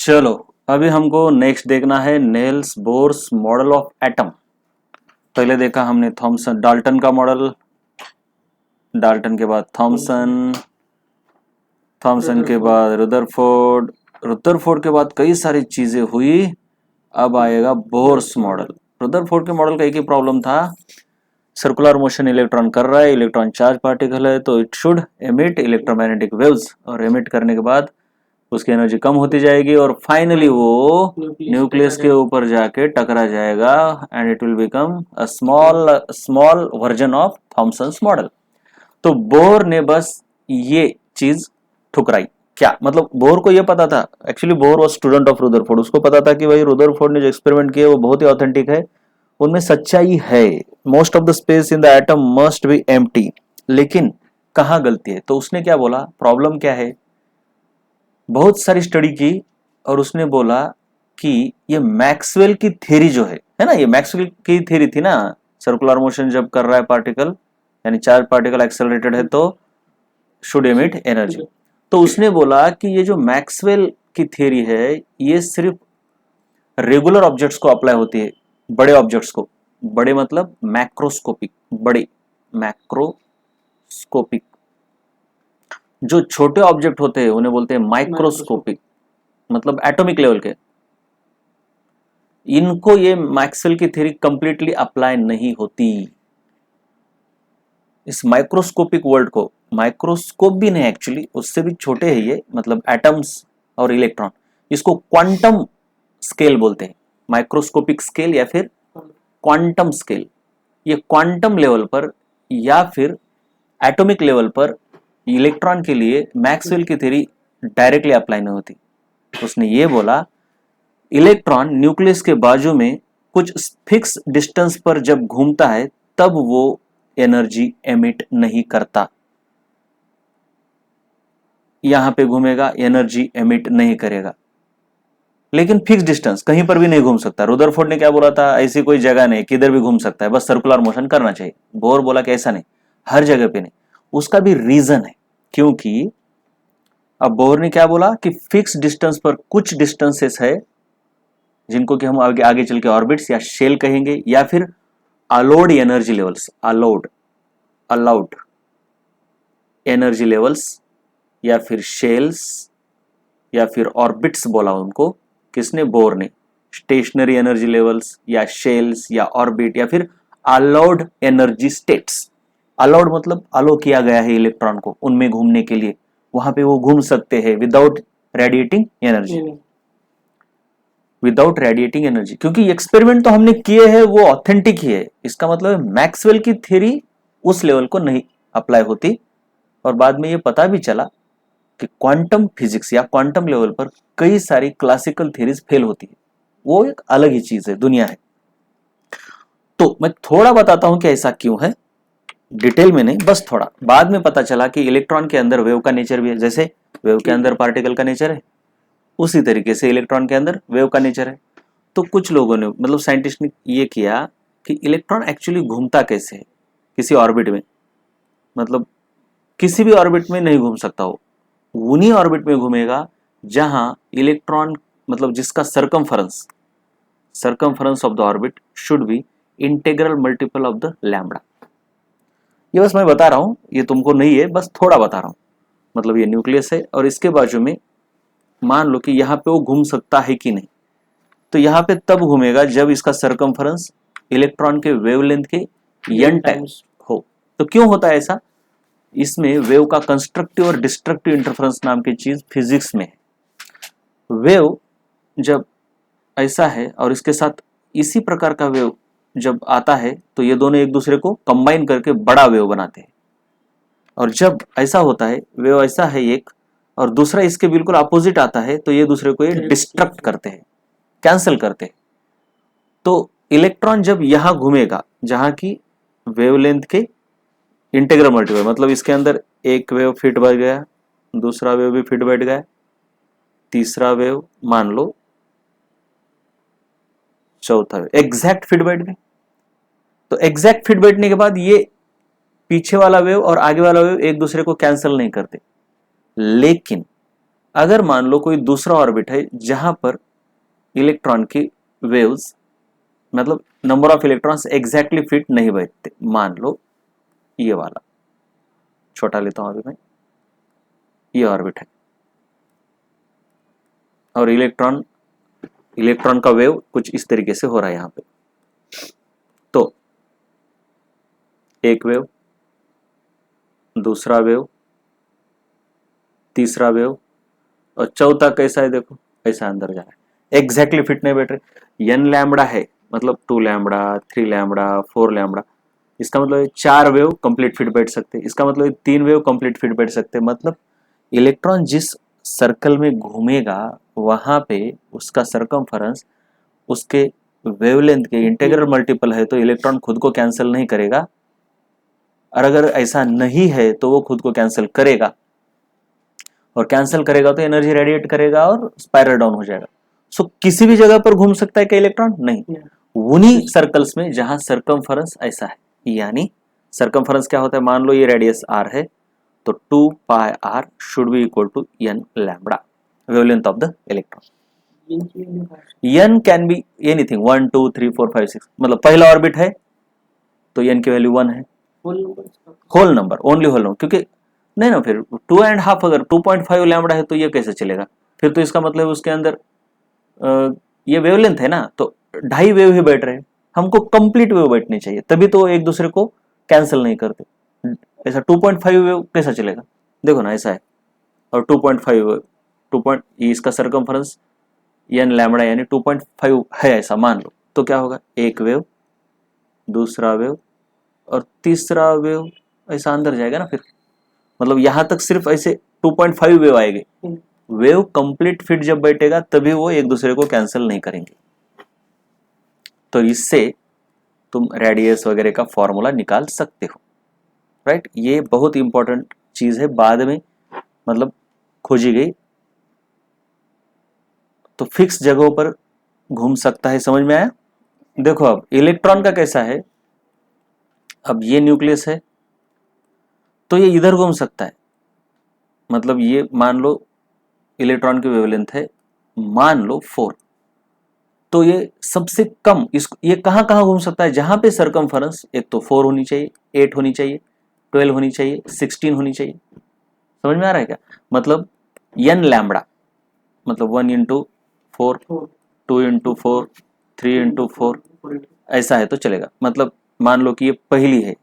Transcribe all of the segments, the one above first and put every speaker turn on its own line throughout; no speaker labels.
चलो अभी हमको नेक्स्ट देखना है nails Bohr's model of atom. पहले देखा हमने थॉमसन डाल्टन का मॉडल, डाल्टन के बाद थॉमसन, थॉमसन के बाद रुदरफोर्ड, रुदरफोर्ड के बाद कई सारी चीजें हुई। अब आएगा बोर्स मॉडल। रुदरफोर्ड के मॉडल का एक ही प्रॉब्लम था, सर्कुलर मोशन इलेक्ट्रॉन कर रहा है, इलेक्ट्रॉन चार्ज पार्टिकल है तो it should emit electromagnetic waves, और एमिट करने के बाद उसकी एनर्जी कम होती जाएगी और फाइनली वो न्यूक्लियस के ऊपर जाके टकरा जाएगा and it will become a small small version of Thomson's model. तो बोर ने बस ये चीज ठुकराई। क्या मतलब, बोर को ये पता था, actually bore was student of Rutherford, उसको पता था कि भाई रुदरफोर्ड ने जो एक्सपेरिमेंट किए वो बहुत ही ऑथेंटिक है, उनमें सच्चाई है, most of the space in the atom must be empty. लेकिन कहाँ गलती है? तो उसने क्या बोला, प्रॉब्लम क्या है, बहुत सारी स्टडी की और उसने बोला कि ये मैक्सवेल की थ्योरी जो है ना, ये मैक्सवेल की थ्योरी थी ना, सर्कुलर मोशन जब कर रहा है पार्टिकल यानी चार्ज पार्टिकल एक्सेलरेटेड है तो शुड एमिट एनर्जी। तो उसने बोला कि ये जो मैक्सवेल की थ्योरी है ये सिर्फ रेगुलर ऑब्जेक्ट्स को अप्लाई होती है, बड़े ऑब्जेक्ट्स को, बड़े मतलब मैक्रोस्कोपिक, बड़े मैक्रोस्कोपिक, जो छोटे ऑब्जेक्ट होते हैं उन्हें बोलते हैं माइक्रोस्कोपिक, मतलब एटॉमिक लेवल के। इनको ये मैक्सवेल की थ्योरी कंप्लीटली अप्लाई नहीं होती। इस माइक्रोस्कोपिक वर्ल्ड को, माइक्रोस्कोप भी नहीं एक्चुअली, उससे भी छोटे हैं ये, मतलब एटम्स और इलेक्ट्रॉन, इसको क्वांटम स्केल बोलते हैं, माइक्रोस्कोपिक स्केल या फिर क्वांटम स्केल। ये क्वांटम लेवल पर या फिर एटॉमिक लेवल पर इलेक्ट्रॉन के लिए मैक्सवेल की थ्योरी डायरेक्टली अप्लाई नहीं होती। उसने ये बोला इलेक्ट्रॉन न्यूक्लियस के बाजू में कुछ फिक्स डिस्टेंस पर जब घूमता है तब वो एनर्जी एमिट नहीं करता, यहां पे घूमेगा एनर्जी एमिट नहीं करेगा, लेकिन फिक्स डिस्टेंस कहीं पर भी नहीं घूम सकता। रुदरफोर्ड ने क्या बोला था, ऐसी कोई जगह नहीं, किधर भी घूम सकता है, बस सर्कुलर मोशन करना चाहिए। बोर बोला कि ऐसा नहीं, हर जगह पे नहीं। उसका भी रीजन है, क्योंकि अब बोर ने क्या बोला कि फिक्स डिस्टेंस पर कुछ डिस्टेंसेस है जिनको कि हम आगे आगे चल के ऑर्बिट्स या शेल कहेंगे, या फिर allowed energy levels, allowed allowed energy levels, या फिर शेल्स या फिर ऑर्बिट्स बोला उनको, किसने, बोर ने। स्टेशनरी एनर्जी लेवल्स या शेल्स या ऑर्बिट या फिर अलाउड एनर्जी स्टेट्स। अलाउड मतलब अलो किया गया है इलेक्ट्रॉन को उनमें घूमने के लिए, वहां पे वो घूम सकते हैं without radiating energy, without radiating energy. क्योंकि एक्सपेरिमेंट तो हमने किए हैं वो ऑथेंटिक ही है, इसका मतलब मैक्सवेल की थ्योरी उस लेवल को नहीं अप्लाई होती। और बाद में ये पता भी चला कि क्वांटम फिजिक्स या क्वांटम लेवल पर कई सारी क्लासिकल थ्योरीज फेल होती है, वो एक अलग ही चीज है, दुनिया है। तो मैं थोड़ा बताता हूं कि ऐसा क्यों है, डिटेल में नहीं, बस थोड़ा। बाद में पता चला कि इलेक्ट्रॉन के अंदर वेव का नेचर भी है, जैसे वेव के अंदर पार्टिकल का नेचर है उसी तरीके से इलेक्ट्रॉन के अंदर वेव का नेचर है। तो कुछ लोगों ने, मतलब साइंटिस्ट ने ये किया कि इलेक्ट्रॉन एक्चुअली घूमता कैसे है किसी ऑर्बिट में, मतलब किसी भी ऑर्बिट में नहीं घूम सकता, वो उन्हीं ऑर्बिट में घूमेगा जहां इलेक्ट्रॉन, मतलब जिसका circumference, circumference of the orbit should be integral multiple of the lambda. ये बस मैं बता रहा हूं, ये तुमको नहीं है, बस थोड़ा बता रहा हूं। मतलब ये न्यूक्लियस है और इसके बाजू में मान लो कि यहाँ पे वो घूम सकता है कि नहीं, तो यहाँ पे तब घूमेगा जब इसका सरकमफरेंस इलेक्ट्रॉन के वेवलेंथ के n टाइम्स हो। तो क्यों होता है ऐसा, इसमें वेव का कंस्ट्रक्टिव और डिस्ट्रक्टिव इंटरफेरेंस नाम की चीज फिजिक्स में है। वेव जब ऐसा है और इसके साथ इसी प्रकार का वेव जब आता है तो ये दोनों एक दूसरे को कंबाइन करके बड़ा वेव बनाते हैं, और जब ऐसा होता है, वेव ऐसा है एक और दूसरा इसके बिल्कुल अपोजिट आता है, तो ये दूसरे को ये डिस्ट्रक्ट करते हैं, कैंसिल करते हैं। तो इलेक्ट्रॉन जब यहां घूमेगा जहां की वेवलेंथ के इंटीग्रल मल्टीपल, मतलब इसके अंदर एक वेव फिट बैठ गया, दूसरा वेव भी फिट बैठ गया, तीसरा वेव मान लो, चौथा वेव एग्जैक्ट फिट बैठ गए। तो एग्जैक्ट फिट बैठने के बाद ये पीछे वाला वेव और आगे वाला वेव एक दूसरे को कैंसिल नहीं करते, लेकिन अगर मान लो कोई दूसरा ऑर्बिट है जहां पर इलेक्ट्रॉन की वेव्स मतलब number of electrons exactly fit नहीं बैठते, मान लो ये वाला छोटा लेता हूं अभी मैं, ये ऑर्बिट है और इलेक्ट्रॉन का वेव कुछ इस तरीके से हो रहा है यहां पे। तो एक वेव, दूसरा वेव, तीसरा वेव और चौथा कैसा है देखो, ऐसा अंदर जा रहा है, एग्जैक्टली फिट नहीं बैठ रहे। एन लैम्बडा है मतलब 2 लैम्बडा, 3 लैम्बडा, 4 लैम्बडा, इसका मतलब 4 वेव कंप्लीट फिट बैठ सकते, इसका मतलब 3 वेव कंप्लीट फिट बैठ सकते। मतलब इलेक्ट्रॉन जिस सर्कल में घूमेगा वहां पे उसका सर्कमफरेंस उसके वेवलेंथ के इंटीग्रल मल्टीपल है, तो इलेक्ट्रॉन खुद को कैंसिल नहीं करेगा, और अगर ऐसा नहीं है तो वो खुद को कैंसिल करेगा, और कैंसिल करेगा तो एनर्जी रेडिएट करेगा और स्पाइरल डाउन हो जाएगा। सो किसी भी जगह पर घूम सकता है क्या इलेक्ट्रॉन? नहीं, उन्हीं सर्कल्स में जहां सर्कमफरेंस ऐसा है। यानी सर्कमफरेंस क्या होता है, मान लो ये रेडियस r है तो 2 pi r should be equal to n lambda, wavelength of the electron. n can be anything, 1 2 3 4 5 6, मतलब पहला ऑर्बिट है तो n की वैल्यू 1 है, whole number, only whole number, क्योंकि नहीं ना, फिर 2.5 अगर 2.5 लैम्बडा है तो ये कैसे चलेगा, फिर तो इसका मतलब उसके अंदर ये वेवलेंथ है ना, तो 2.5 वेव ही बैठ रहे हैं, हमको कंप्लीट वेव बैठनी चाहिए, तभी तो एक दूसरे को कैंसिल नहीं करते। ऐसा 2.5 वेव कैसा चलेगा, देखो ना ऐसा है, और 2.5 इसका सर्कमफरेंस n लैम्बडा यानी 2.5 है ऐसा मान लो, तो क्या होगा, एक वेव, दूसरा वेव और तीसरा वेव ऐसा अंदर जाएगा ना, फिर मतलब यहां तक सिर्फ ऐसे 2.5 वेव आएंगे। वेव कंप्लीट फिट जब बैठेगा तभी वो एक दूसरे को कैंसिल नहीं करेंगे। तो इससे तुम रेडियस वगैरह का फॉर्मूला निकाल सकते हो, राइट। ये बहुत इंपॉर्टेंट चीज है, बाद में मतलब खोजी गई, तो फिक्स जगहों पर घूम सकता है, समझ में आया। देखो अब इलेक्ट्रॉन का कैसा है, अब ये न्यूक्लियस है तो ये इधर घूम सकता है, मतलब ये मान लो इलेक्ट्रॉन की वेवलेंथ है मान लो 4, तो ये सबसे कम ये कहां कहां घूम सकता है, जहां पे सर्कमफरेंस एक तो 4 होनी चाहिए, 8 होनी चाहिए, 12 होनी चाहिए, 16 होनी चाहिए। समझ में आ रहा है क्या, मतलब n लैम्बडा मतलब 1 इंटू 4, 2 इंटू 4, 3 इंटू 4 ऐसा है तो चलेगा। मतलब मान लो कि ये पहली है,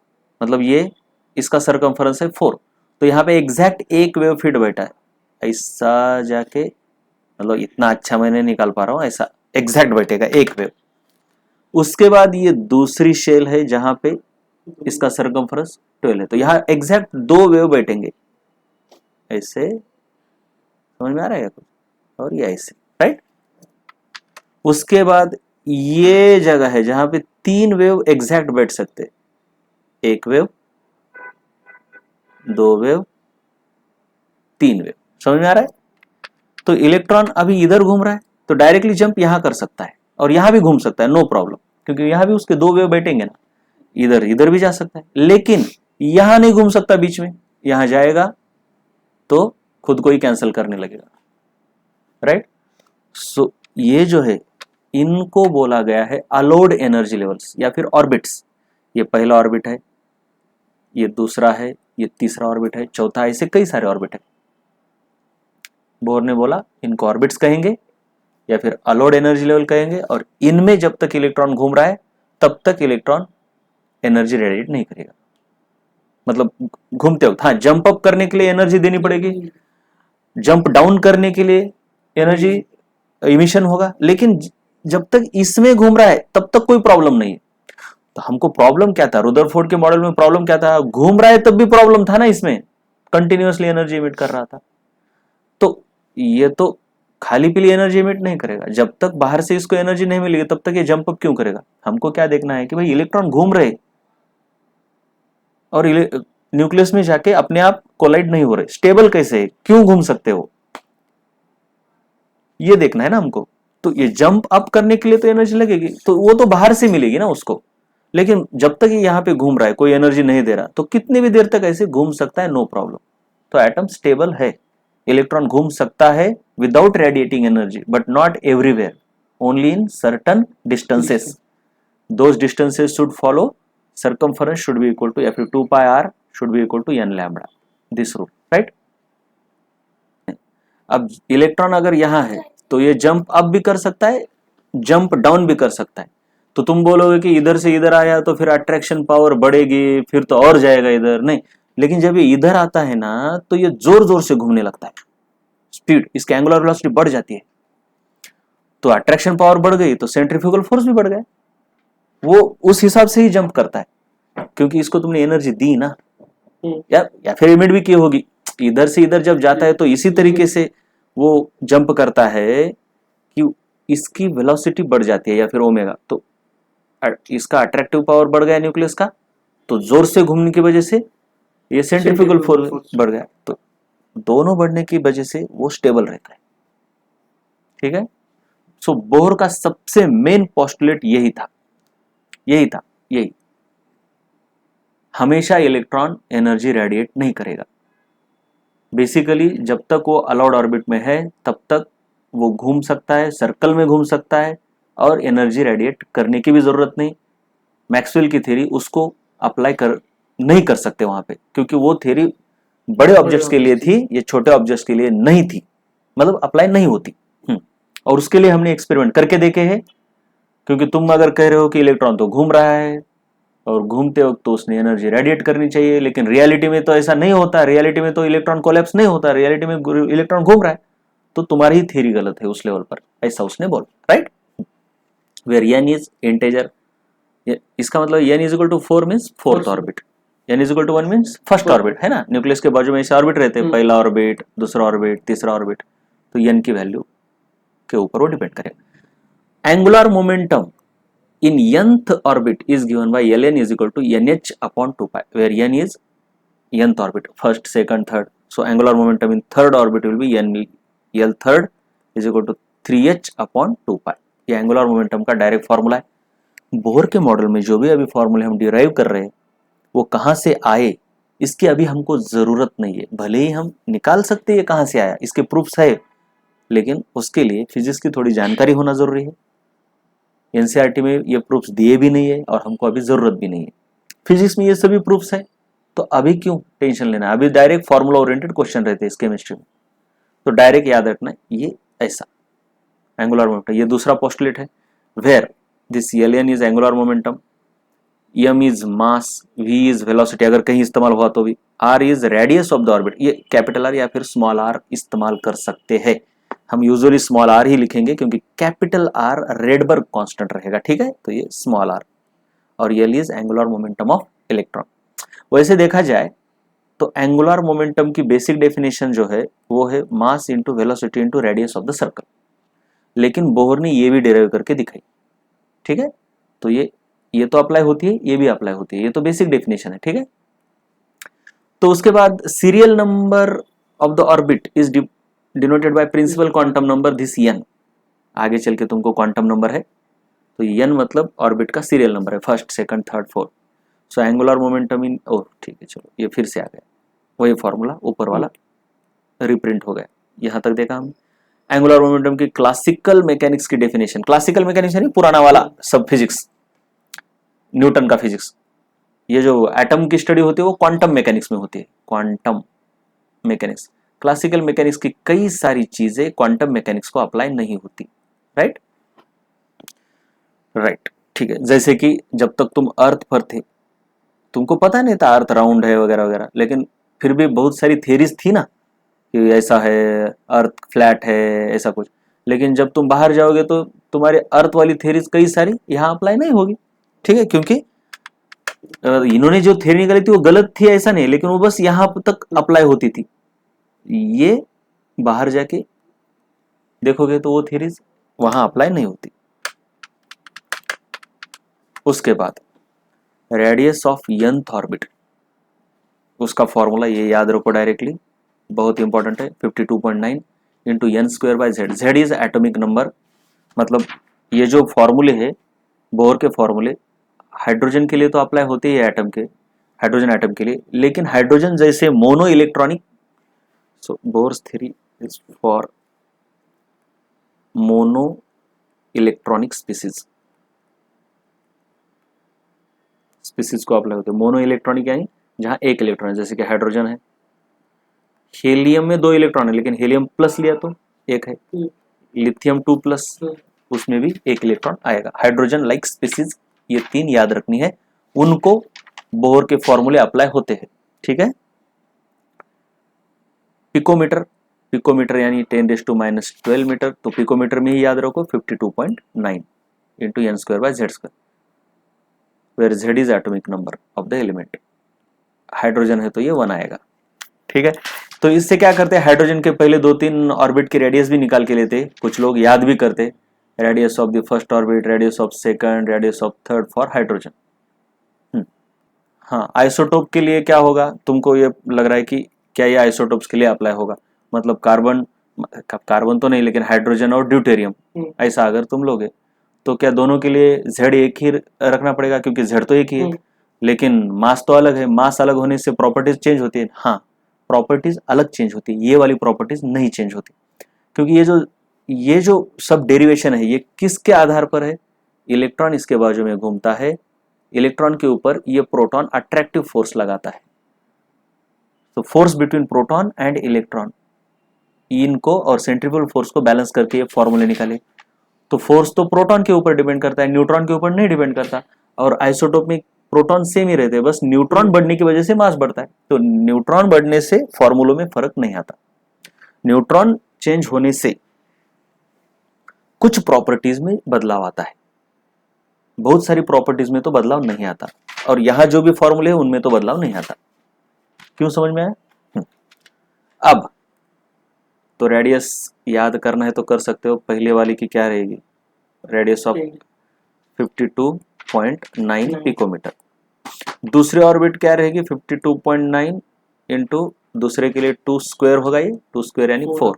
मतलब ये इसका सर्कमफरेंस है 4, तो यहाँ पे एग्जैक्ट एक वेव फिट बैठा है, ऐसा जाके, मतलब इतना अच्छा मैं नहीं निकाल पा रहा हूँ, ऐसा एग्जैक्ट बैठेगा एक वेव। उसके बाद ये दूसरी शेल है जहां पे इसका सर्कमफरेंस 12 है, तो यहाँ एग्जैक्ट 2 वेव बैठेंगे ऐसे, समझ में आ रहा है कुछ, और ये ऐसे, राइट। उसके बाद ये जगह है जहां पे 3 वेव एग्जैक्ट बैठ सकते, एक वेव, 2 वेव, 3 वेव, समझ में आ रहा है। तो इलेक्ट्रॉन अभी इधर घूम रहा है तो डायरेक्टली जंप यहां कर सकता है और यहां भी घूम सकता है, नो प्रॉब्लम, क्योंकि यहां भी उसके 2 वेव बैठेंगे ना, इधर इधर भी जा सकता है, लेकिन यहां नहीं घूम सकता बीच में, यहां जाएगा तो खुद को ही कैंसिल करने लगेगा, राइट। सो ये जो है इनको बोला गया है अलाउड एनर्जी लेवल्स या फिर ऑर्बिट्स। ये पहला ऑर्बिट है, ये दूसरा है, ये तीसरा ऑर्बिट है, चौथा, ऐसे कई सारे ऑर्बिट है। बोर ने बोला इनको ऑर्बिट्स कहेंगे या फिर अलाउड एनर्जी लेवल कहेंगे, और इनमें जब तक इलेक्ट्रॉन घूम रहा है तब तक इलेक्ट्रॉन एनर्जी रेडिएट नहीं करेगा, मतलब घूमते वक्त। हाँ, जंप अप करने के लिए एनर्जी देनी पड़ेगी, जंप डाउन करने के लिए एनर्जी इमिशन होगा, लेकिन जब तक इसमें घूम रहा है तब तक कोई प्रॉब्लम नहीं है। तो हमको प्रॉब्लम क्या था, रुदरफोर्ड के मॉडल में प्रॉब्लम क्या था, घूम रहा है तब भी प्रॉब्लम था ना, इसमें कंटिन्यूअसली एनर्जी इमिट कर रहा था। तो ये तो खाली पीली एनर्जी इमिट नहीं करेगा, जब तक बाहर से इसको एनर्जी नहीं मिलेगी तब तक ये जंप अप क्यों करेगा। हमको क्या देखना है कि भाई इलेक्ट्रॉन घूम रहे और न्यूक्लियस में जाके अपने आप कोलाइड नहीं हो रहे, स्टेबल कैसे है, क्यों घूम सकते हो, ये देखना है ना हमको। तो ये जंप अप करने के लिए तो एनर्जी लगेगी, तो वो तो बाहर से मिलेगी ना उसको, लेकिन जब तक ये यहाँ पे घूम रहा है कोई एनर्जी नहीं दे रहा, तो कितनी भी देर तक ऐसे घूम सकता है, नो प्रॉब्लम। तो एटम स्टेबल है, इलेक्ट्रॉन घूम सकता है without radiating energy, but not everywhere, only in certain distances. Those distances should follow circumference should be equal to F 2 pi r should be equal to n lambda, this rule, right? अब electron अगर यहाँ है तो ये jump up भी कर सकता है, जंप डाउन भी कर सकता है. तो तुम बोलोगे कि इधर से इधर आया तो फिर अट्रैक्शन पावर बढ़ेगी, फिर तो और जाएगा इधर, नहीं. लेकिन जब ये इधर आता है ना तो ये जोर जोर से घूमने लगता है, स्पीड, इसकी एंगुलर वेलोसिटी बढ़ जाती है. तो अट्रैक्शन पावर बढ़ गई तो सेंट्रीफ्यूगल फोर्स भी बढ़ गया. वो उस हिसाब से ही जंप करता है क्योंकि इसको तुमने एनर्जी दी ना, या फिर इमिट भी की होगी. इधर से इधर जब जाता है तो इसी तरीके से वो जंप करता है कि इसकी वेलोसिटी बढ़ जाती है, या फिर ओमेगा. तो इसका अट्रैक्टिव पावर बढ़ गया न्यूक्लियस का, तो जोर से घूमने की वजह से ये सेंट्रीफ्यूगल फोर्स बढ़ गया. तो दोनों बढ़ने की वजह से वो स्टेबल रहता है. ठीक है. सो बोहर का सबसे मेन पोस्टुलेट यही था, यही हमेशा इलेक्ट्रॉन एनर्जी रेडिएट नहीं करेगा. बेसिकली जब तक वो अलाउड ऑर्बिट में है तब तक वो घूम सकता है, सर्कल में घूम सकता है, और एनर्जी रेडिएट करने की भी जरूरत नहीं. मैक्सवेल की थ्योरी उसको अप्लाई नहीं कर सकते वहां पे, क्योंकि वो थ्योरी बड़े ऑब्जेक्ट्स के लिए थी, ये छोटे ऑब्जेक्ट्स के लिए नहीं थी, मतलब अप्लाई नहीं होती. और उसके लिए हमने एक्सपेरिमेंट करके देखे हैं. क्योंकि तुम अगर कह रहे हो कि इलेक्ट्रॉन तो घूम रहा है और घूमते वक्त तो उसने एनर्जी रेडिएट करनी चाहिए, लेकिन रियलिटी में तो ऐसा नहीं होता. रियलिटी में तो इलेक्ट्रॉन कोलैप्स नहीं होता, रियलिटी में इलेक्ट्रॉन घूम रहा है. तो तुम्हारी ही थ्योरी गलत है उस लेवल पर, ऐसा उसने बोला, right. Where n is integer, इसका मतलब n is equal to 4 means fourth orbit, n is equal to 1 means first orbit, है ना. न्यूक्लियस के बाजू में ऐसे ऑर्बिट रहते हैं, पहला ऑर्बिट, दूसरा ऑर्बिट, तीसरा ऑर्बिट. तो n की वैल्यू के ऊपर वो डिपेंड करेगा. Angular momentum in nth orbit is given by Ln is equal to nh upon 2 pi, where n is nth orbit, first, second, third. So angular momentum in third orbit will be L third is equal to 3h upon 2 pi. ये angular momentum का direct formula है. Bohr के model में जो भी अभी फॉर्मूले हम डिराइव कर रहे हैं वो कहाँ से आए इसकी अभी हमको जरूरत नहीं है. भले ही हम निकाल सकते हैं कहाँ से आया, इसके प्रूफ्स है, लेकिन उसके लिए फिजिक्स की थोड़ी जानकारी होना जरूरी है. एनसीईआरटी में ये प्रूफ्स दिए भी नहीं है और हमको अभी जरूरत भी नहीं है. फिजिक्स में ये सभी प्रूफ्स है, तो अभी क्यों टेंशन लेना. अभी डायरेक्ट फॉर्मूला ओरिएंटेड क्वेश्चन रहते हैं इस केमिस्ट्री में, तो डायरेक्ट याद रखना ये ऐसा एंगुलर मोमेंटम. ये दूसरा पोस्टुलेट है, where this Ln is angular momentum, m is mass, v is velocity, अगर कहीं इस्तेमाल हुआ तो भी, r is radius of the orbit. ये कैपिटल आर या फिर स्मॉल r इस्तेमाल कर सकते हैं. हम यूजुअली स्मॉल r ही लिखेंगे क्योंकि कैपिटल R रेडबर्ग कांस्टेंट रहेगा. ठीक है, तो ये स्मॉल r, और L is angular momentum of electron. वैसे देखा जाए तो एंगुलर मोमेंटम की बेसिक डेफिनेशन जो है वो है mass into velocity into radius of the circle. लेकिन बोहर ने ये भी डेराइव करके दिखाई. ठीक है, तो ये तो अप्लाई होती है, ये भी अप्लाई होती है, ये तो बेसिक डेफिनेशन है. ठीक है, तो उसके बाद serial number of the orbit is denoted by principal quantum number this n. आगे चल के तुमको क्वांटम नंबर है, तो n मतलब ऑर्बिट का सीरियल नंबर है, first, second, third, fourth. So angular momentum in, oh ठीक है, चलो ये फिर से आ गया वही फॉर्मूला, ऊपर वाला रिप्रिंट हो गया. यहां तक देखा हमने एंगुलर मोमेंटम की क्लासिकल मैकेनिक्स की डेफिनेशन. क्लासिकल मैकेनिक्स यानी पुराना वाला सब फिजिक्स, न्यूटन का फिजिक्स. ये जो एटम की स्टडी होती है वो क्वांटम मैकेनिक्स में होती है, क्वांटम मैकेनिक्स. क्लासिकल मैकेनिक्स की कई सारी चीजें क्वांटम मैकेनिक्स को अप्लाई नहीं होती. राइट, ठीक है. जैसे कि जब तक तुम अर्थ पर थे तुमको पता नहीं था अर्थ राउंड है वगैरह वगैरह, लेकिन फिर भी बहुत सारी थ्योरीज थी ना कि ऐसा है, अर्थ फ्लैट है, ऐसा कुछ. लेकिन जब तुम बाहर जाओगे तो तुम्हारे अर्थ वाली थ्योरीज कई सारी यहाँ अप्लाई नहीं होगी. ठीक है, क्योंकि इन्होंने जो थ्योरी निकाली थी वो गलत थी ऐसा नहीं, लेकिन वो बस यहाँ तक अप्लाई होती थी. ये बाहर जाके देखोगे तो वो थ्योरीज वहां अप्लाई नहीं होती. उसके बाद रेडियस ऑफ nth ऑर्बिट, उसका फॉर्मूला ये याद रखो डायरेक्टली, बहुत इंपॉर्टेंट है. 52.9 into n square by z. z is atomic number. मतलब ये जो फॉर्मूले है बोहर के फॉर्मूले हाइड्रोजन के लिए तो अप्लाई होते ही है, एटम के, हाइड्रोजन एटम के लिए. लेकिन हाइड्रोजन जैसे mono electronic so bourse theory is for mono electronic species को अप्लाई होते हैं। मोनो इलेक्ट्रॉनिक यानी जहां एक इलेक्ट्रॉन है, जैसे कि हाइड्रोजन है, हीलियम में 2 इलेक्ट्रॉन है लेकिन हीलियम प्लस लिया तो एक है, लिथियम 2 प्लस, उसमें भी एक इलेक्ट्रॉन आएगा। हाइड्रोजन लाइक स्पीसीज, ये 3 याद रखनी है, उनको बोहर के फॉर्मूले अप्लाई होते हैं। ठीक है। पिकोमीटर, पिकोमीटर यानी 10⁻⁻12 मीटर, तो पिकोमीटर में ही याद रखो 52.9 into n square by Z square, where Z is atomic number of the element. Hydrogen है तो ये 1 आएगा। ठीक है। तो इससे क्या करते हैं, हाइड्रोजन के पहले 2-3 ऑर्बिट की रेडियस भी निकाल के लेते, कुछ लोग याद भी करते, radius of the first orbit, radius of second, radius of third for hydrogen. हाँ, आइसोटोप के लिए क्या होगा, तुमको ये लग रहा है कि क्या ये आइसोटोप्स के लिए अप्लाई होगा, मतलब कार्बन तो नहीं लेकिन हाइड्रोजन और ड्यूटेरियम, ऐसा अगर तुम लोगे तो क्या दोनों के लिए जेड एक ही रखना पड़ेगा, क्योंकि जेड तो एक ही है लेकिन मास तो अलग है, मास अलग होने से प्रॉपर्टीज चेंज होती है। हाँ, प्रॉपर्टीज अलग चेंज होती है, ये वाली प्रॉपर्टीज नहीं चेंज होती, क्योंकि ये जो सब डेरिवेशन है ये किसके आधार पर है, इलेक्ट्रॉन इसके बाजू में घूमता है, इलेक्ट्रॉन के ऊपर ये प्रोटॉन अट्रैक्टिव फोर्स लगाता है। तो force between proton and electron, इनको और सेंट्रीफ्यूगल फोर्स को बैलेंस करके ये फॉर्मूले निकाले। तो फोर्स तो प्रोटॉन के ऊपर डिपेंड करता है, न्यूट्रॉन के ऊपर नहीं डिपेंड करता, और आइसोटोप में प्रोटॉन सेम ही रहते हैं, बस न्यूट्रॉन बढ़ने की वजह से मास बढ़ता है। तो न्यूट्रॉन बढ़ने से फॉर्मूलों में फर्क नहीं आता, न्यूट्रॉन चेंज होने से कुछ प्रॉपर्टीज में बदलाव आता है, बहुत सारी प्रॉपर्टीज में तो बदलाव नहीं आता, और यहां जो भी फॉर्मूले है उनमें तो बदलाव नहीं आता। क्यों, समझ में आया? अब तो रेडियस याद करना है तो कर सकते हो, पहले वाली की क्या रहेगी, रेडियस ऑफ 52.9 पिकोमीटर, दूसरे ऑर्बिट क्या रहेगी 52.9 इंटू दूसरे के लिए 2 स्क्वायर होगा, ये 2 स्क्वायर यानी 4,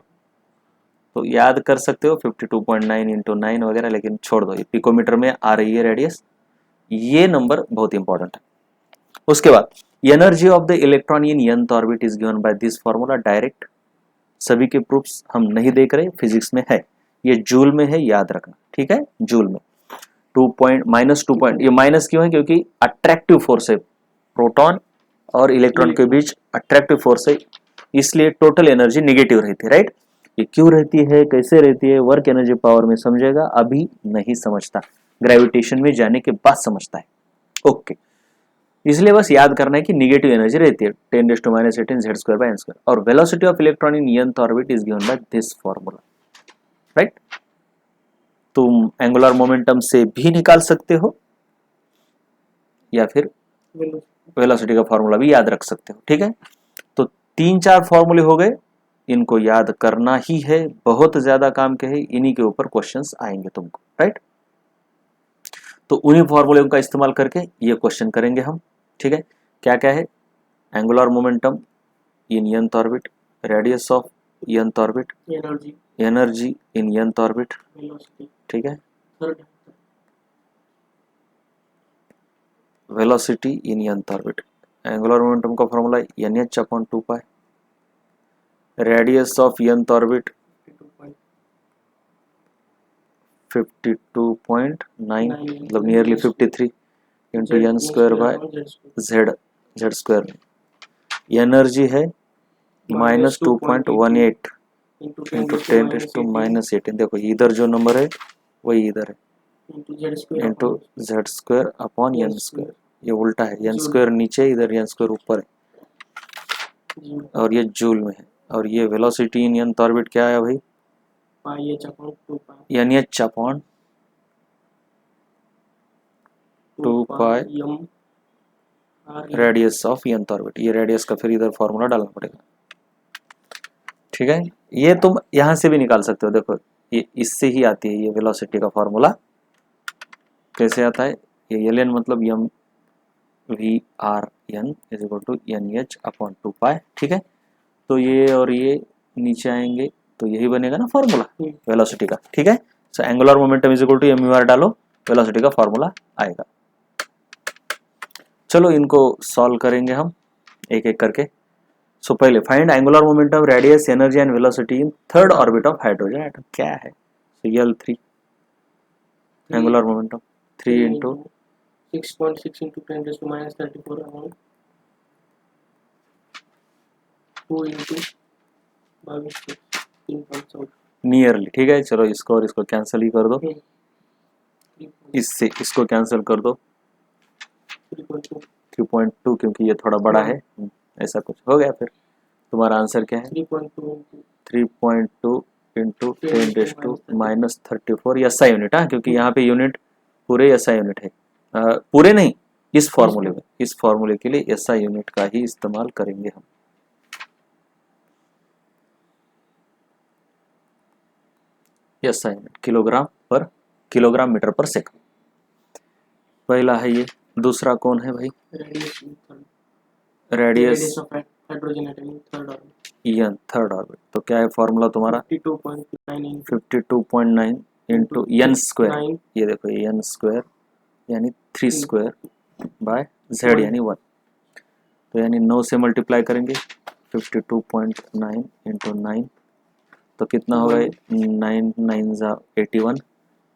तो याद कर सकते हो 52.9 इंटू 9 वगैरह, लेकिन छोड़ दो, ये पिकोमीटर में आ रही है रेडियस, ये नंबर बहुत इंपॉर्टेंट है। उसके बाद energy of the electron in nth orbit is given by this formula direct, सभी के प्रूफ्स हम नहीं देख रहे, फिजिक्स में है, ये जूल में है, याद रखना। ठीक है, जूल में -2, ये माइनस क्यों है, क्योंकि अट्रैक्टिव फोर्स है, प्रोटॉन और इलेक्ट्रॉन के बीच अट्रैक्टिव फोर्स है, इसलिए टोटल एनर्जी निगेटिव रहती है। राइट, ये क्यों रहती है, कैसे रहती है, वर्क एनर्जी पावर में समझेगा, अभी नहीं समझता, ग्रेविटेशन में जाने के बाद समझता है। ओके, इसलिए बस याद करना है कि निगेटिव एनर्जी रहती है 10⁻18 z²/n², और velocity of electron in nth orbit is given by this formula. Right, तुम एंगुलर मोमेंटम से भी निकाल सकते हो या फिर वेलोसिटी का फॉर्मूला भी याद रख सकते हो। ठीक है, तो 3-4 फॉर्मूले हो गए, इनको याद करना ही है, बहुत ज्यादा काम के है, इन्हीं के ऊपर क्वेश्चंस आएंगे तुमको। राइट, तो उन्हीं फॉर्मूले का इस्तेमाल करके ये क्वेश्चन करेंगे हम। ठीक है, क्या क्या है, angular momentum in nth orbit, radius of nth orbit, energy in nth orbit, ठीक है, velocity in nth orbit, angular momentum का formula nh/2π, radius of nth orbit 52.9 मतलब नियरली 53 इंटू n²/z², एनर्जी है -2.18 इंटू 10⁻⁸। देखो इधर जो नंबर है वही इधर है, इंटू z²/n², ये उल्टा है, n² नीचे, इधर n² ऊपर है, और ये जूल में है, और ये वेलोसिटी इन nth ऑर्बिट क्या है भाई, nh/2π radius of nth orbit, ये रेडियस का फिर इधर फॉर्मूला डालना पड़ेगा। ठीक है, ये तुम यहां से भी निकाल सकते हो, देखो ये इससे ही आती है, ये वेलोसिटी का फॉर्मूला कैसे आता है, ये ln मतलब mvrn is equal to nh/2π। ठीक है, तो ये और ये नीचे आएंगे, तो यही बनेगा ना फॉर्मूला वेलोसिटी का। ठीक है, so angular momentum is equal to mvr डालो, वेलोसिटी का फॉर्मूला आएगा। चलो इनको सॉल्व करेंगे हम एक एक करके। सो पहले find angular momentum, radius, energy and velocity in third orbit of hydrogen atom. क्या है? सो L3 angular momentum 3 into
6.6 into 10 raised to minus 34 amount 2 into 22
nearly. ठीक है, चलो इसको और इसको कैंसिल ही कर दो, इससे इसको कैंसिल कर दो 3.2 क्योंकि ये थोड़ा बड़ा है। ऐसा कुछ हो गया। फिर तुम्हारा आंसर क्या है? 3.2 into 10 raise to minus 34 SI unit. हाँ, क्योंकि यहाँ पे यूनिट पूरे SI यूनिट है। पूरे नहीं, इस फॉर्मूले में, इस फॉर्मूले के लिए SI यूनिट का ही इस्तेमाल करेंगे हम। SI unit kilogram per kilogram metre per second. पहला है ये। दूसरा कौन है भाई? Radius
hydrogen atom third orbit
in third orbit. तो क्या है फॉर्मूला तुम्हारा? 52.9 इंटू एन स्क्वायर। ये देखो एन स्क्वायर यानी 3 स्क्वायर बाय जेड यानी 1। तो यानी 9 से मल्टीप्लाई करेंगे 52.9 इंटू 9 तो कितना होगा? 9 9 जा 81,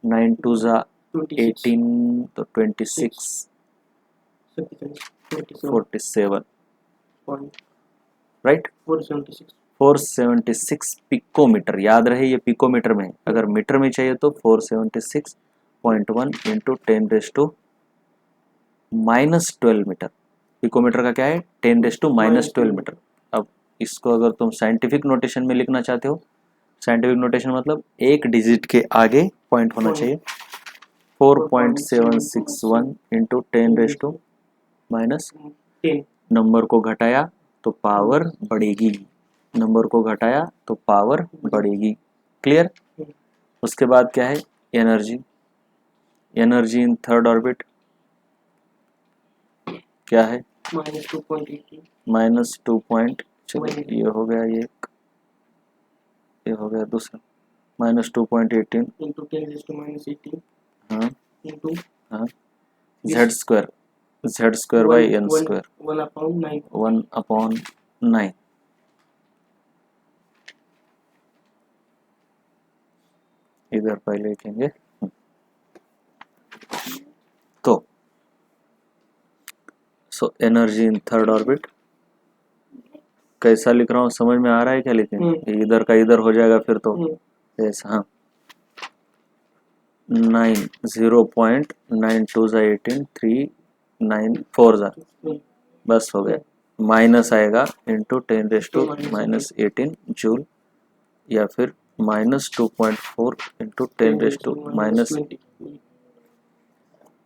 9 2 जा 18 तो 26 47 राइट। 476 पिकोमीटर। याद रहे ये पिकोमीटर में है, अगर मीटर में चाहिए तो 476.1 into 10 raise to minus 12 metre. Picometre का क्या है? 10 रेज टू माइनस 12 मीटर। अब इसको अगर तुम साइंटिफिक नोटेशन में लिखना चाहते हो, साइंटिफिक नोटेशन मतलब एक डिजिट के आगे पॉइंट होना चाहिए। 4.761 into 10 raise to minus, number को घटाया तो पावर बढ़ेगी, नंबर को घटाया तो पावर बढ़ेगी। क्लियर? उसके बाद क्या है? Energy. Energy in third orbit क्या है? Minus 2 point. चलो ये हो गया, ये हो गया दूसरा minus 2.18
into 10 raised to minus 18
हाँ
into
हाँ Z square by n square 1/9। इधर पहले लिखेंगे। तो so energy in third orbit कैसा लिख रहा हूँ, समझ में आ रहा है क्या? लिखें इधर का इधर हो जाएगा फिर तो ऐसा। हाँ 9 0.9 2 जा 18 3 9 4 जा, बस हो गया। माइनस आएगा into 10 raise to minus 18 joule, या फिर minus 2.4 into 10 raise to minus,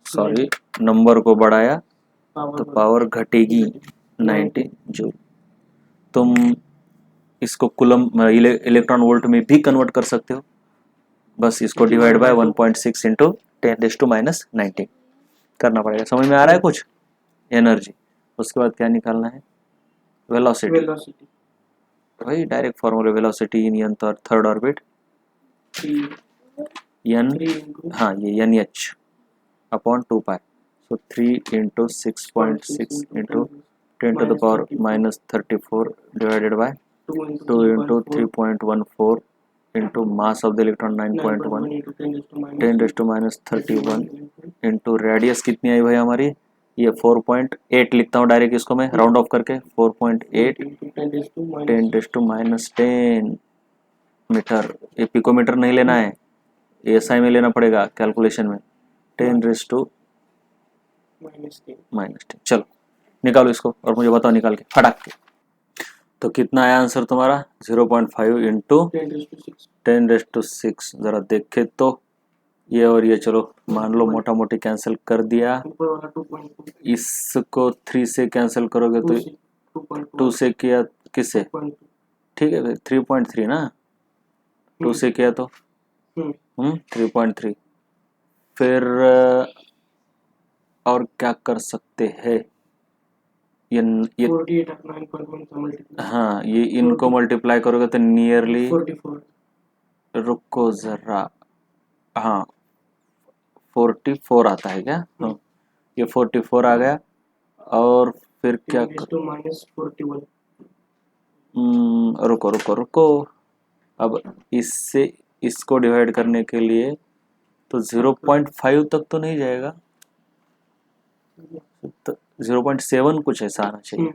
sorry number को बढ़ाया तो पावर घटेगी 90 जूल। तुम इसको कुलम इलेक्ट्रॉन वोल्ट में भी कन्वर्ट कर सकते हो, बस इसको divide by 1.6 into 10 raise to minus 19 करना पड़ेगा। समझ में आ रहा है कुछ? एनर्जी। उसके बाद क्या निकालना है? वेलोसिटी। वही direct formula, velocity in n third orbit n, हाँ ये n h upon 2 pi. So 3 into 6.6 into 10 to the power minus 34 divided by 2 into 3.14 into mass of the electron 9.1 10 raise to minus 31 into radius कितनी आई भाई हमारी? ये 4.8 लिखता हूँ direct इसको मैं राउंड ऑफ करके 4.8 10 रेज टू माइनस 10 मीटर। ये पिकोमीटर नहीं लेना है, एसआई में लेना पड़ेगा कैलकुलेशन में। 10 रेज टू माइनस 10। चलो निकालो इसको और मुझे बताओ निकाल के फटाक के। तो कितना आया आंसर तुम्हारा? 0.5 इंटू 10 रेज टू 6। जरा देखे तो ये और ये, चलो मान लो मोटा मोटी कैंसिल कर दिया। इसको 3 से कैंसिल करोगे तो 2 से किया किससे? ठीक है 3.3 ना, 2 से किया तो 3.3। फिर और क्या कर सकते हैं? ये हाँ ये इनको मल्टीप्लाई करोगे तो नियरली, रुको जरा, हाँ 44 आता है क्या? ये 44 आ गया। और फिर क्या रुको रुको रुको, अब इससे इसको डिवाइड करने के लिए तो 0.5 तक तो नहीं जाएगा, तो 0.7 कुछ ऐसा आना चाहिए।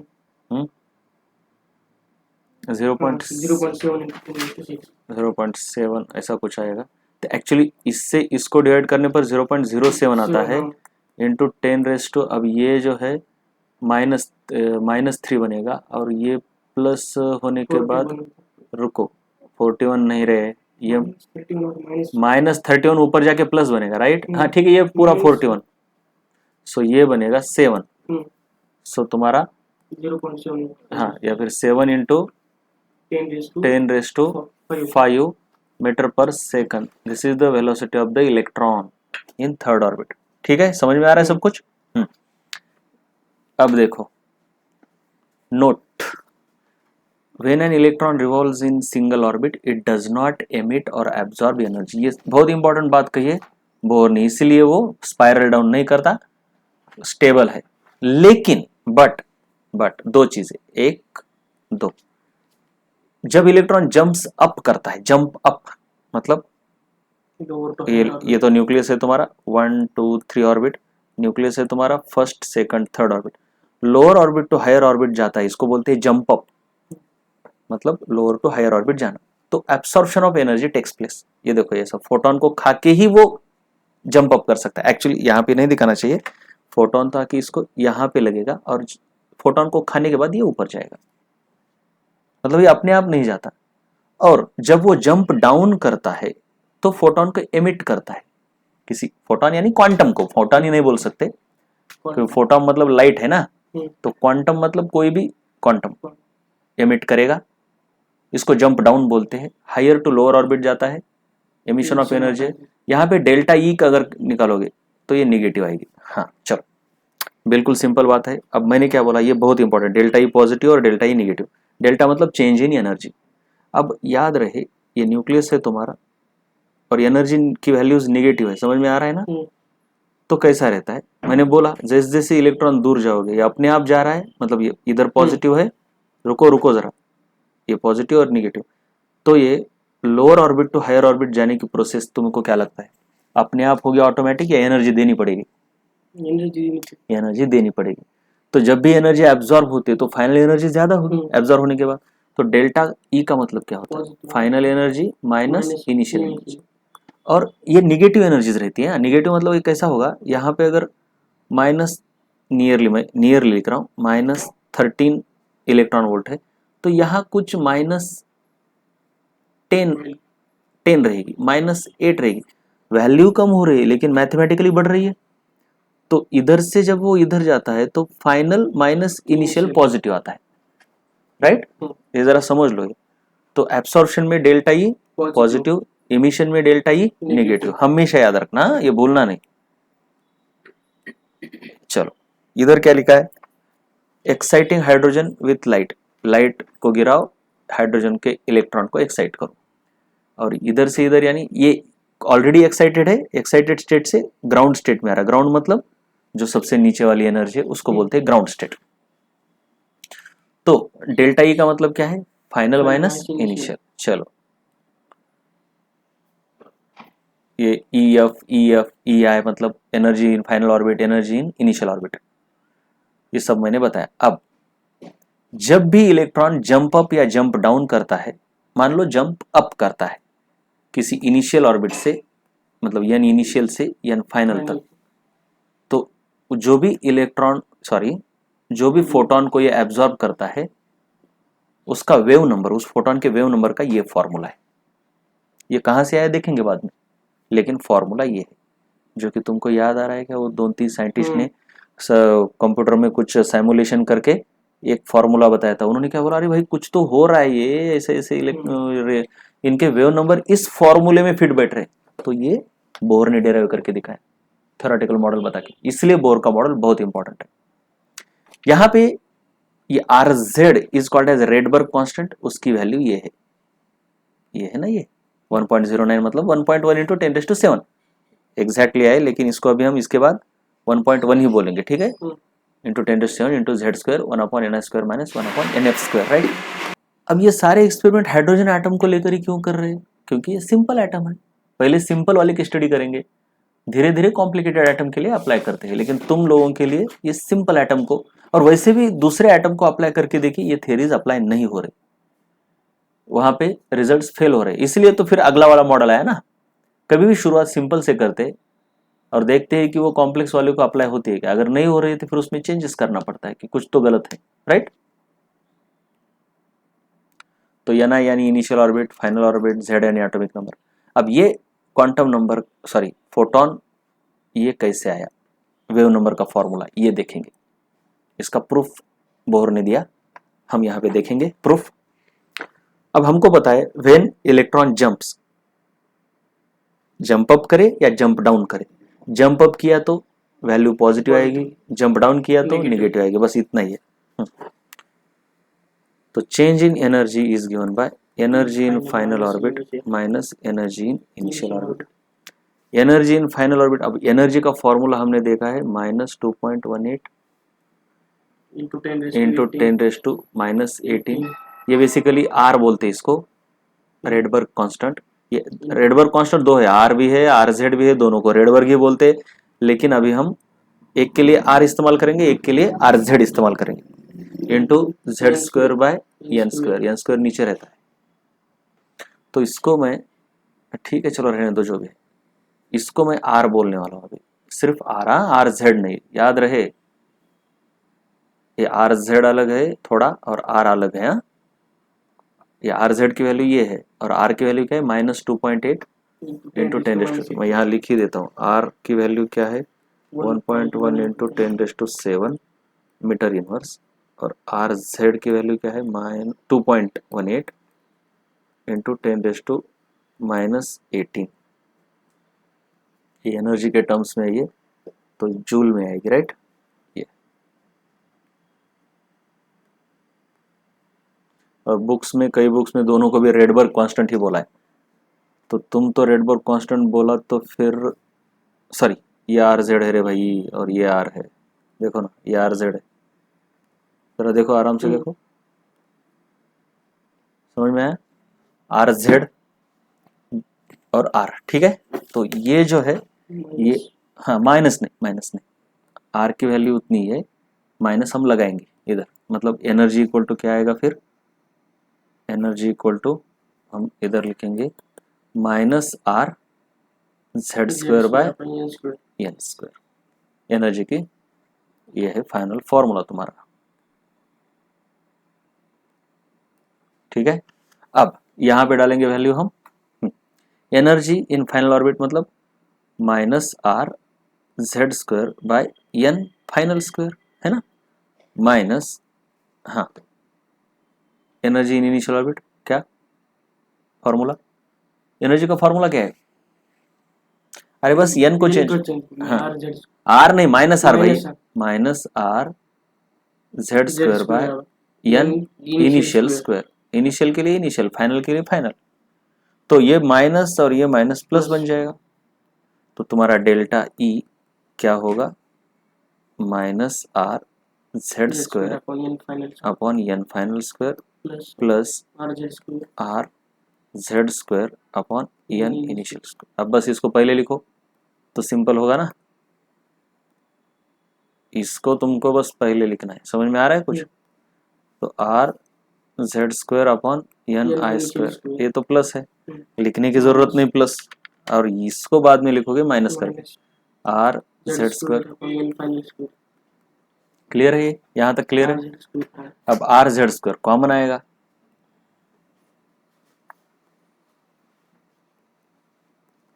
0.7 ऐसा कुछ आएगा। तो एक्चुअली इससे इसको डिवाइड करने पर 0.07 आता है इंटू 10 अब ये जो है -3 बनेगा, और ये प्लस होने के बाद रुको 41 नहीं रहे, ये -31 ऊपर जाके प्लस बनेगा, राइट। हाँ ठीक है, ये पूरा 41, सो ये बनेगा 7, सो तुम्हारा
0.7,
हाँ, या फिर 7 into 10⁵ metre per second, this is the velocity of the electron in third orbit. ठीक है, समझ में आ रहा है सब कुछ। अब देखो note, when an electron revolves in single orbit it does not emit or absorb energy। ये बहुत इंपॉर्टेंट बात कही है, बोर नहीं, इसलिए वो स्पाइरल डाउन नहीं करता, स्टेबल है। लेकिन बट दो चीजें, एक दो, जब इलेक्ट्रॉन जंप्स अप करता है, जंप अप मतलब ये तो न्यूक्लियस है तुम्हारा 1 2 3 ऑर्बिट, न्यूक्लियस है तुम्हारा first second third orbit, lower orbit to higher orbit जाता है, इसको बोलते हैं जंप अप, मतलब लोअर टू हायर ऑर्बिट जाना। तो absorption of energy takes place. ये देखो, ये सब फोटोन को खा के ही वो जंप अप कर सकता है। एक्चुअली यहाँ पे नहीं दिखाना चाहिए, फोटोन था कि इसको यहाँ पे लगेगा और फोटोन को खाने के बाद ये ऊपर जाएगा, मतलब ये अपने आप नहीं जाता। और जब वो जंप डाउन करता है तो फोटोन को एमिट करता है, किसी फोटोन यानी क्वांटम को, फोटोन ही नहीं बोल सकते क्योंकि फोटोन मतलब लाइट है ना, तो क्वांटम मतलब कोई भी क्वांटम एमिट करेगा, इसको जंप डाउन बोलते हैं। हायर टू लोअर ऑर्बिट जाता है, एमिशन ऑफ एनर्जी। यहाँ पे डेल्टा ई का अगर निकालोगे तो ये निगेटिव आएगी। हाँ चलो, बिल्कुल सिंपल बात है। अब मैंने क्या बोला, ये बहुत इंपॉर्टेंट, डेल्टा ई पॉजिटिव और डेल्टा ई निगेटिव। डेल्टा मतलब चेंज इन एनर्जी। अब याद रहे ये न्यूक्लियस है तुम्हारा और एनर्जी की वैल्यूज निगेटिव है, समझ में आ रहा है ना। तो कैसा रहता है, मैंने बोला जैसे जैसे इलेक्ट्रॉन दूर जाओगे ये अपने आप जा रहा है, मतलब ये इधर पॉजिटिव है, रुको जरा, ये पॉजिटिव और निगेटिव, तो ये lower orbit to higher orbit जाने की प्रोसेस तुमको क्या लगता है अपने आप होगी ऑटोमेटिक या एनर्जी देनी पड़ेगी? एनर्जी देनी पड़ेगी। तो जब भी एनर्जी एब्जॉर्ब होती है तो फाइनल एनर्जी ज्यादा होगी एब्जॉर्ब होने के बाद। तो डेल्टा ई का मतलब क्या होता है, final energy minus initial energy. और ये निगेटिव एनर्जीज रहती है। निगेटिव मतलब ये कैसा होगा, यहाँ पे अगर माइनस नियरली, मैं नियरली लिख रहा हूँ, -13 इलेक्ट्रॉन वोल्ट है, तो यहाँ कुछ -10 रहेगी, -8 रहेगी, वैल्यू कम हो रही है लेकिन मैथमेटिकली बढ़ रही है। तो इधर से जब वो इधर जाता है तो फाइनल माइनस इनिशियल पॉजिटिव आता है, राइट। ये जरा समझ लो। तो एब्सॉर्प्शन में डेल्टा ई पॉजिटिव, इमिशन में डेल्टा ई नेगेटिव, हमेशा याद रखना, ये भूलना नहीं। चलो इधर क्या लिखा है, exciting hydrogen with light, light को गिराओ, हाइड्रोजन के इलेक्ट्रॉन को एक्साइट करो। और इधर से इधर यानी ये ऑलरेडी एक्साइटेड है, एक्साइटेड स्टेट से ग्राउंड स्टेट में आ रहा है। ग्राउंड मतलब जो सबसे नीचे वाली एनर्जी है उसको बोलते हैं ग्राउंड स्टेट। तो डेल्टा ई का मतलब क्या है, फाइनल माइनस इनिशियल। चलो ये ई एफ ई आई मतलब energy in final orbit, energy in initial orbit, ये सब मैंने बताया। अब जब भी इलेक्ट्रॉन जंप अप या जंप डाउन करता है, मान लो जंप अप करता है किसी इनिशियल ऑर्बिट से, मतलब एन इनिशियल से एन फाइनल तक, तो जो भी इलेक्ट्रॉन जो भी फोटोन को ये एब्जॉर्ब करता है उसका वेव नंबर, उस फोटोन के वेव नंबर का ये फॉर्मूला है। ये कहाँ से आया देखेंगे बाद में, लेकिन फॉर्मूला ये है जो कि तुमको याद आ रहा है कि वो 2-3 साइंटिस्ट ने कंप्यूटर में कुछ सिमुलेशन करके एक फॉर्मूला बताया था। उन्होंने क्या बोला, अरे भाई कुछ तो हो रहा है, ये ऐसे ऐसे इनके वेव नंबर इस फॉर्मूले में फिट बैठ रहे, तो ये बोर ने डेराइव करके दिखाया थ्योरेटिकल मॉडल बता के। इसलिए बोर का मॉडल बहुत इंपॉर्टेंट है। यहाँ पे ये RZ is called as Rydberg constant, उसकी वैल्यू ये है ना, ये 1.09 मतलब 1.1 इंटू 10⁻⁷ एग्जैक्टली आए, लेकिन इसको अभी हम इसके बाद 1.1 ही बोलेंगे, ठीक है, into 10⁻⁷ into Z² 1/NI² - 1/NF², right. अब ये सारे एक्सपेरिमेंट हाइड्रोजन एटम को लेकर ही क्यों कर रहे हैं? क्योंकि ये सिंपल एटम है। पहले सिंपल वाले की स्टडी करेंगे, धीरे धीरे कॉम्प्लिकेटेड एटम के लिए अप्लाई करते हैं, लेकिन तुम लोगों के लिए ये सिंपल एटम को, और वैसे भी दूसरे एटम को अप्लाई करके देखिए, ये थ्योरीज अप्लाई नहीं हो रही, वहां पे रिजल्ट्स फेल हो रहे, इसलिए तो फिर अगला वाला मॉडल आया ना। कभी भी शुरुआत सिंपल से करते और देखते हैं कि वो कॉम्प्लेक्स वाले को अप्लाई होती है क्या। अगर नहीं हो रही तो फिर उसमें चेंजेस करना पड़ता है कि कुछ तो गलत है, राइट। तो एन आई यानी initial orbit, final orbit, Z यानी एटॉमिक नंबर। अब ये क्वांटम नंबर, सॉरी फोटोन, ये कैसे आया, वेव नंबर का फॉर्मूला, ये देखेंगे। इसका प्रूफ बोहर ने दिया, हम यहाँ पे देखेंगे प्रूफ। अब हमको पता है when electron jumps, jump up करे या जंप डाउन करे। जंप अप किया तो वैल्यू पॉजिटिव आएगी, जंप डाउन किया तो नेगेटिव आएगी, बस इतना ही है। तो change in energy is given by energy in final orbit minus energy in initial orbit. Energy in final orbit, अब एनर्जी का फॉर्मूला हमने देखा है -2.18 इंटू 10⁻⁻18। ये बेसिकली आर बोलते हैं इसको, रेडबर्ग कांस्टेंट। ये रेडबर्ग कांस्टेंट दो है, आर भी है आर जेड भी है, दोनों को रेडबर्ग ही बोलते हैं, लेकिन अभी हम एक के लिए आर इस्तेमाल करेंगे, एक के लिए आर जेड इस्तेमाल करेंगे। Into Z square by n square, n square नीचे रहता है, तो इसको मैं, ठीक है चलो रहने दो जो भी है, इसको मैं आर बोलने वाला हूँ अभी, सिर्फ आर, आर जेड नहीं, याद रहे ये आर जेड अलग है थोड़ा और आर अलग है। ये आर जेड की वैल्यू ये है और आर की वैल्यू क्या है -2.8 इंटू 10⁻²। मैं यहाँ लिख ही देता हूँ, आर की वैल्यू क्या है 1.1 इंटू 10⁻7 मीटर इनवर्स, और आर जेड की वैल्यू क्या है 2.18 इंटू 10⁻⁻18। ये एनर्जी के टर्म्स में ये तो जूल में आएगी, राइट। ये और बुक्स में, कई बुक्स में दोनों को भी रेडबर्ग कांस्टेंट ही बोला है, तो तुम तो रेडबर्ग कांस्टेंट बोला तो फिर सॉरी, ये आर जेड है रे भाई, और ये आर है, देखो ना ये आर जेड है, जरा देखो आराम से देखो, समझ में आया, आर जेड और आर, ठीक है। तो ये जो है ये, हाँ माइनस नहीं, आर की वैल्यू उतनी है, माइनस हम लगाएंगे इधर, मतलब एनर्जी इक्वल टू क्या आएगा फिर, एनर्जी इक्वल टू हम इधर लिखेंगे minus R Z square by n square. Energy की ये है फाइनल फॉर्मूला तुम्हारा, ठीक है। अब यहां पे डालेंगे वैल्यू हम, एनर्जी इन फाइनल ऑर्बिट मतलब minus R Z square by n final square, है ना, माइनस, हाँ एनर्जी इन इनिशियल ऑर्बिट क्या फॉर्मूला, एनर्जी का फॉर्मूला क्या है, अरे बस एन को चेंज, हाँ आर नहीं माइनस आर भाई, minus R Z square by N initial square, initial के लिए इनिशियल, फाइनल के लिए फाइनल, तो ये माइनस और ये माइनस प्लस बन जाएगा, तो तुम्हारा डेल्टा ई क्या होगा minus R Z square upon n final square plus R Z square upon n initial square. अब बस इसको पहले लिखो तो सिंपल होगा ना, इसको तुमको बस पहले लिखना है, समझ में आ रहा है कुछ, तो R Z square upon N I square, ये तो प्लस है, लिखने की जरूरत नहीं प्लस, और इसको बाद में लिखोगे माइनस करके, आर जेड स्क्वायर, क्लियर है, यहां तक क्लियर है। अब आर जेड स्क्वायर कॉमन आएगा,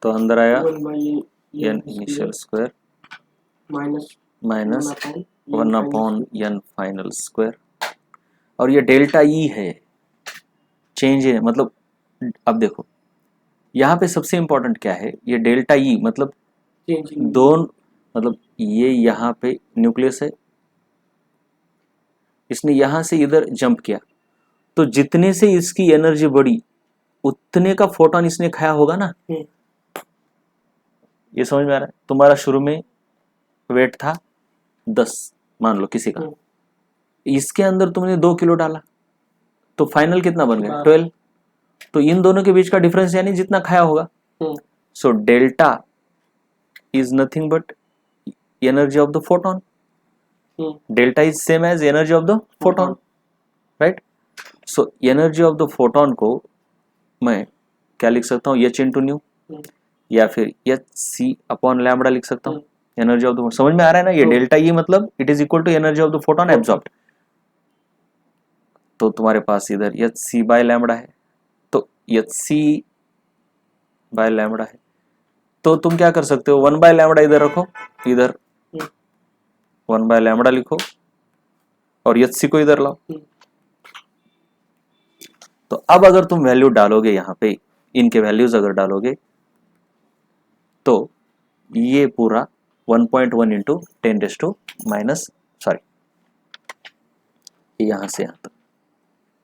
तो अंदर आया n initial square minus 1 upon n final square, और ये डेल्टा ई है, चेंज है, मतलब अब देखो यहाँ पे सबसे इंपॉर्टेंट क्या है, ये डेल्टा ई मतलब दोनों, मतलब ये यहाँ पे न्यूक्लियस है, इसने यहां से इधर जंप किया, तो जितने से इसकी एनर्जी बढ़ी उतने का फोटोन इसने खाया होगा ना, ये समझ में आ रहा है। तुम्हारा शुरू में वेट था 10 मान लो किसी का, इसके अंदर तुमने 2 किलो डाला, तो फाइनल कितना बन गया
12।
12। तो इन दोनों के बीच का डिफरेंस यानी जितना खाया होगा। So delta is nothing but energy of the photon. Delta is same as energy of the photon, right. So energy of the photon को मैं क्या लिख सकता हूँ, एच इंटू न्यू, या फिर एच सी अपॉन लैम्बडा लिख सकता हूँ। एनर्जी ऑफ द, समझ में आ रहा है ना, ये डेल्टा ई मतलब it is equal to energy of the photon absorbed. तो तुम्हारे पास इधर एच सी बाय लैम्बडा है, तो एच सी बाय लैम्बडा है, तो तुम क्या कर सकते हो, 1 बाय लैम्बडा इधर रखो, इधर 1 बाय लैम्बडा लिखो और एच सी को इधर लाओ। तो अब अगर तुम वैल्यू डालोगे यहाँ पे, इनके वैल्यूज अगर डालोगे तो ये पूरा 1.1 इंटू 10⁻⁻, सॉरी यहाँ से यहाँ तक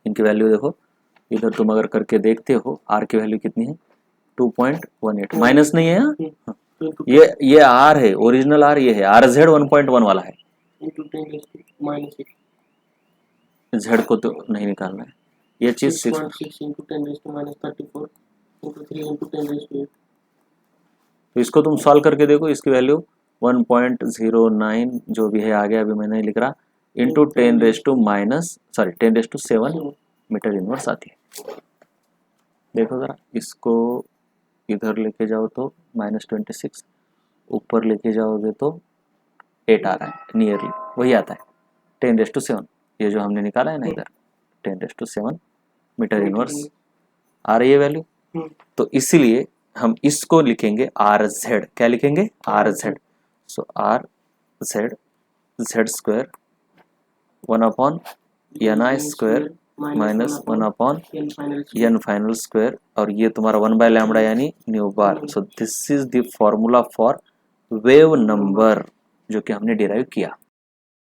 इनकी वैल्यू देखो। इधर तुम अगर करके देखते हो आर की वैल्यू कितनी है 2.18, माइनस नहीं है यहाँ। ये आर है, ओरिजिनल आर ये है, आर जेड 1.1 वाला है, जेड को तो नहीं निकालना है। ये चीज
6.6 into 10⁻34 into 3 into 10⁻8।
तो इसको तुम सॉल्व करके देखो, इसकी वैल्यू 1.09 जो भी है आ गया, अभी मैंने लिख रहा, इंटू 10⁻⁻7 मीटर इनवर्स आती है। देखो जरा, इसको इधर लेके जाओ तो -26, ऊपर लेके जाओगे तो 8 आ रहा है, नियरली वही आता है 10⁻7, ये जो हमने निकाला है ना इधर 10⁻7 मीटर इनवर्स आ रही है वैल्यू। तो इसीलिए हम इसको लिखेंगे आर जेड, क्या लिखेंगे R Z. So R Z Z square 1/ni² minus 1/n final square, और ये तुम्हारा 1 बाय लैम्बडा यानी nu bar. So this is the formula for wave number जो कि हमने डिराइव किया।